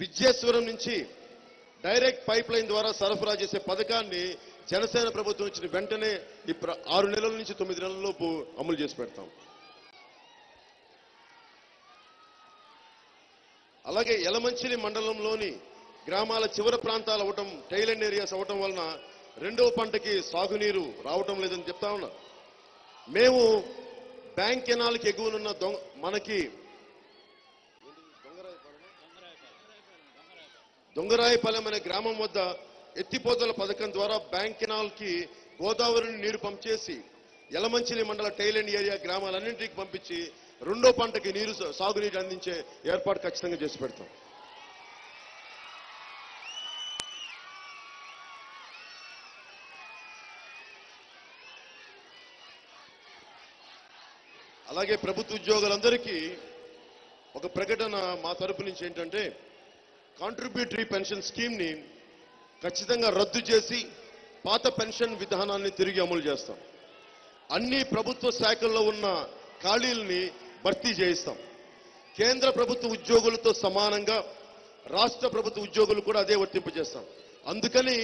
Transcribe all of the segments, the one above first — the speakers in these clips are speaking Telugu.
విద్యేశ్వరం నుంచి డైరెక్ట్ పైప్ లైన్ ద్వారా సరఫరా చేసే పథకాన్ని జనసేన ప్రభుత్వం ఇచ్చిన వెంటనే 6 నెలల నుంచి 9 నెలలలోపు అమలు చేసి పెడతాం. అలాగే యలమంచిలి మండలంలోని గ్రామాల చివరి ప్రాంతాలు అవటం, టైలెండ్ ఏరియాస్ అవటం వలన రెండవ పంటకి సాగునీరు రావటం లేదని చెప్తా ఉన్నా. మేము బ్యాంక్ కెనాల్కి ఎగువనున్న మనకి దొంగరాయపాలెం అనే గ్రామం వద్ద ఎత్తిపోతల పథకం ద్వారా బ్యాంక్ కెనాల్కి గోదావరిని నీరు పంప్ చేసి యలమంచిలి మండల టైలెండ్ ఏరియా గ్రామాలన్నింటికి పంపించి రెండో పంటకి నీరు సాగునీరు అందించే ఏర్పాటు ఖచ్చితంగా చేసి పెడతాం. అలాగే ప్రభుత్వ ఉద్యోగులందరికీ ఒక ప్రకటన మా తరపు నుంచి ఏంటంటే, కాంట్రిబ్యూటరీ పెన్షన్ స్కీమ్ ని ఖచ్చితంగా రద్దు చేసి పాత పెన్షన్ విధానాన్ని తిరిగి అమలు చేస్తాం. అన్ని ప్రభుత్వ శాఖల్లో ఉన్న ఖాళీల్ని భర్తీ చేయిస్తాం. కేంద్ర ప్రభుత్వ ఉద్యోగులతో సమానంగా రాష్ట్ర ప్రభుత్వ ఉద్యోగులు కూడా అదే వర్తింపజేస్తాం. అందుకని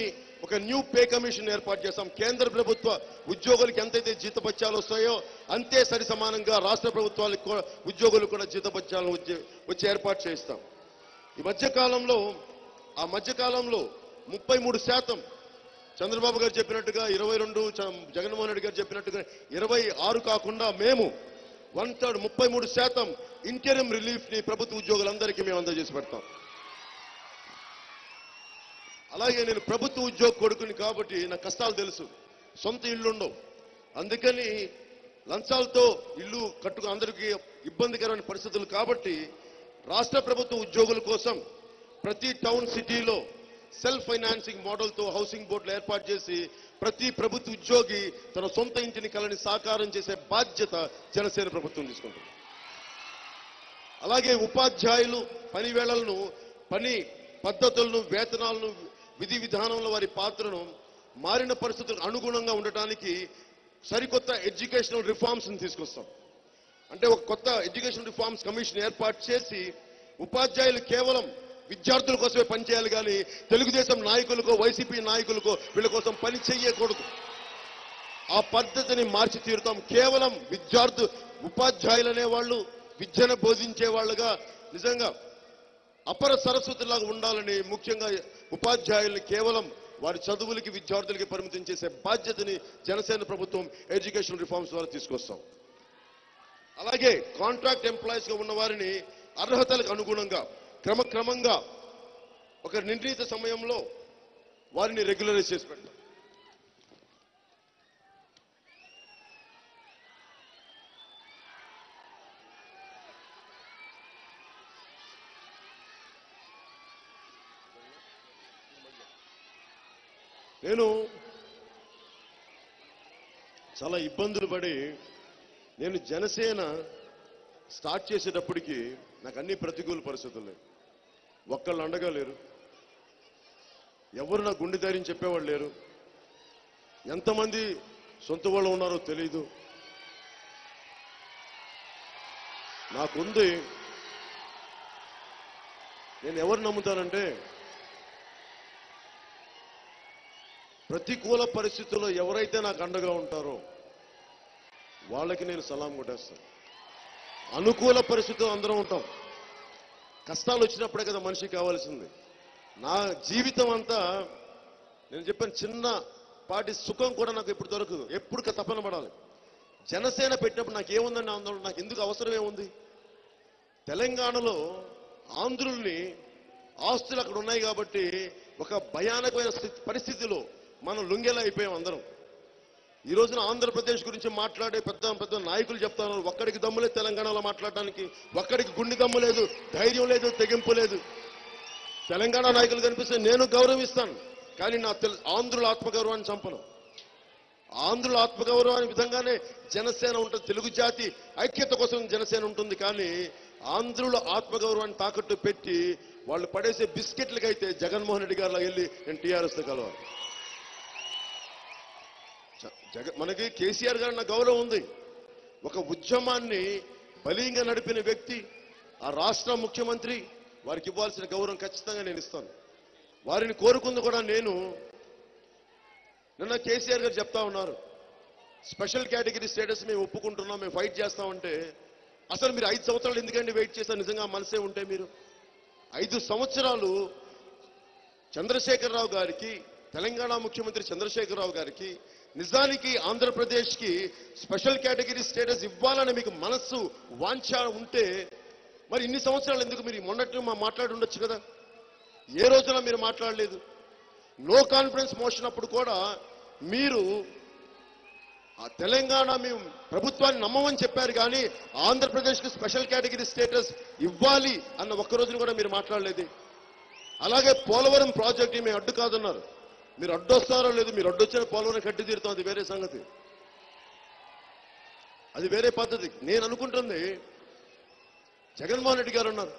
ఒక న్యూ పే కమిషన్ ఏర్పాటు చేస్తాం. కేంద్ర ప్రభుత్వ ఉద్యోగులకు ఎంతైతే జీతభత్యాలు వస్తాయో అంతే సరి సమానంగా రాష్ట్ర ప్రభుత్వాలకు ఉద్యోగులు కూడా జీతభత్యాలను వచ్చి ఏర్పాటు చేయిస్తాం. ఈ మధ్యకాలంలో 33% చంద్రబాబు గారు చెప్పినట్టుగా 22, జగన్మోహన్ రెడ్డి గారు చెప్పినట్టుగా 26 కాకుండా మేము 1/3 33% ఇంటరిమ్ రిలీఫ్ ని ప్రభుత్వ ఉద్యోగులందరికీ మేము అందజేసి పెడతాం. అలాగే నేను ప్రభుత్వ ఉద్యోగ కొడుకుని కాబట్టి నాకు కష్టాలు తెలుసు. సొంత ఇల్లు ఉండవు. అందుకని లంచాలతో ఇల్లు కట్టుకు అందరికీ ఇబ్బందికరమైన పరిస్థితులు కాబట్టి రాష్ట్ర ప్రభుత్వ ఉద్యోగుల కోసం ప్రతి టౌన్ సిటీలో సెల్ఫ్ ఫైనాన్సింగ్ మోడల్తో హౌసింగ్ బోర్డులు ఏర్పాటు చేసి ప్రతి ప్రభుత్వ ఉద్యోగి తన సొంత ఇంటిని కలని సాకారం చేసే బాధ్యత జనసేన ప్రభుత్వం తీసుకుంటుంది. అలాగే ఉపాధ్యాయులు పని వేళలను, పని పద్ధతులను, వేతనాలను, విధి విధానంలో వారి పాత్రను మారిన పరిస్థితులకు అనుగుణంగా ఉండటానికి సరికొత్త ఎడ్యుకేషనల్ రిఫార్మ్స్ ని తీసుకొస్తాం. అంటే ఒక కొత్త ఎడ్యుకేషన్ రిఫార్మ్స్ కమిషన్ ఏర్పాటు చేసి ఉపాధ్యాయులు కేవలం విద్యార్థుల కోసమే పనిచేయాలి కానీ తెలుగుదేశం నాయకులకో, వైసీపీ నాయకులకో వీళ్ళ కోసం పని చెయ్యకూడదు. ఆ పద్ధతిని మార్చి తీరుతాం. కేవలం ఉపాధ్యాయులు అనేవాళ్ళు విద్యను బోధించే వాళ్ళుగా నిజంగా అపర సరస్వతిలాగా ఉండాలని, ముఖ్యంగా ఉపాధ్యాయుల్ని కేవలం వారి చదువులకి, విద్యార్థులకి పరిమితం చేసే బాధ్యతని జనసేన ప్రభుత్వం ఎడ్యుకేషన్ రిఫార్మ్స్ ద్వారా తీసుకొస్తాం. అలాగే కాంట్రాక్ట్ ఎంప్లాయీస్ గా ఉన్న వారిని అర్హతలకు అనుగుణంగా క్రమక్రమంగా ఒక నిర్ణీత సమయంలో వారిని రెగ్యులరైజ్ చేసి పెడతాం. నేను చాలా ఇబ్బందులు పడి నేను జనసేన స్టార్ట్ చేసేటప్పటికి నాకు అన్ని ప్రతికూల పరిస్థితులు. ఒక్కళ్ళు అండగా లేరు. ఎవరు నా గుండె ధైర్యం చెప్పేవాళ్ళు లేరు. ఎంతమంది సొంత వాళ్ళు ఉన్నారో తెలీదు. నాకుంది. నేను ఎవరు నమ్ముతానంటే, ప్రతికూల పరిస్థితుల్లో ఎవరైతే నాకు అండగా ఉంటారో వాళ్ళకి నేను సలాం కొట్టేస్తాను. అనుకూల పరిస్థితుల్లో అందరం ఉంటాం. కష్టాలు వచ్చినప్పుడే కదా మనిషికి కావాల్సింది. నా జీవితం అంతా నేను చెప్పాను, చిన్నపాటి సుఖం కూడా నాకు ఎప్పుడు దొరకదు. ఎప్పుడు తపన పడాలి. జనసేన పెట్టినప్పుడు నాకు ఏముందని ఆందోళన, నాకు ఎందుకు అవసరం ఏముంది? తెలంగాణలో ఆంధ్రుల్ని ఆస్తులు అక్కడ ఉన్నాయి కాబట్టి ఒక భయానకమైన పరిస్థితిలో మనం లొంగేలా అయిపోయాం అందరం. ఈ రోజున ఆంధ్రప్రదేశ్ గురించి మాట్లాడే పెద్ద నాయకులు చెప్తాను, ఒక్కడికి దమ్ము లేదు తెలంగాణలో మాట్లాడడానికి, ఒక్కడికి గుండె దమ్ము లేదు, ధైర్యం లేదు, తెగింపు లేదు. తెలంగాణ నాయకులు కనిపిస్తే నేను గౌరవిస్తాను, కానీ నా ఆంధ్రుల ఆత్మగౌరవాన్ని చంపను. ఆంధ్రుల ఆత్మగౌరవాన్ని విధంగానే జనసేన ఉంటుంది. తెలుగు జాతి ఐక్యత కోసం జనసేన ఉంటుంది. కానీ ఆంధ్రుల ఆత్మగౌరవాన్ని తాకట్టు పెట్టి వాళ్ళు పడేసే బిస్కెట్లకైతే జగన్మోహన్ రెడ్డి గారిలో వెళ్ళి నేను టీఆర్ఎస్తో కలవాలి. మనకి కేసీఆర్ గారి గౌరవం ఉంది. ఒక ఉద్యమాన్ని బలీయంగా నడిపిన వ్యక్తి, ఆ రాష్ట్ర ముఖ్యమంత్రి, వారికి ఇవ్వాల్సిన గౌరవం ఖచ్చితంగా నేను ఇస్తాను. వారిని కోరుకుంది కూడా నేను. నిన్న కేసీఆర్ గారు చెప్తా ఉన్నారు, స్పెషల్ కేటగిరీ స్టేటస్ మేము ఒప్పుకుంటున్నాం, మేము ఫైట్ చేస్తామంటే, అసలు మీరు 5 సంవత్సరాలు ఎందుకండి వెయిట్ చేశారు? నిజంగా మనసే ఉంటే మీరు 5 సంవత్సరాలు చంద్రశేఖరరావు గారికి, తెలంగాణ ముఖ్యమంత్రి చంద్రశేఖరరావు గారికి నిజానికి ఆంధ్రప్రదేశ్కి స్పెషల్ కేటగిరీ స్టేటస్ ఇవ్వాలని మీకు మనస్సు వాంఛ ఉంటే మరి ఇన్ని సంవత్సరాలు ఎందుకు మీరు మొన్నటి మాట్లాడి ఉండొచ్చు కదా? ఏ రోజున మీరు మాట్లాడలేదు. నో కాన్ఫిడెన్స్ మోషన్ అప్పుడు కూడా మీరు ఆ తెలంగాణ మేము ప్రభుత్వాన్ని నమ్మమని చెప్పారు, కానీ ఆంధ్రప్రదేశ్కి స్పెషల్ కేటగిరీ స్టేటస్ ఇవ్వాలి అన్న ఒక్క రోజున కూడా మీరు మాట్లాడలేదు. అలాగే పోలవరం ప్రాజెక్టు మేము అడ్డు కాదన్నారు. మీరు అడ్డొస్తారో లేదు, మీరు అడ్డొచ్చిన పోలవరం కట్టి తీరుతాం, అది వేరే సంగతి, అది వేరే పద్ధతి. నేను అనుకుంటుంది జగన్మోహన్ రెడ్డి గారు అన్నారు,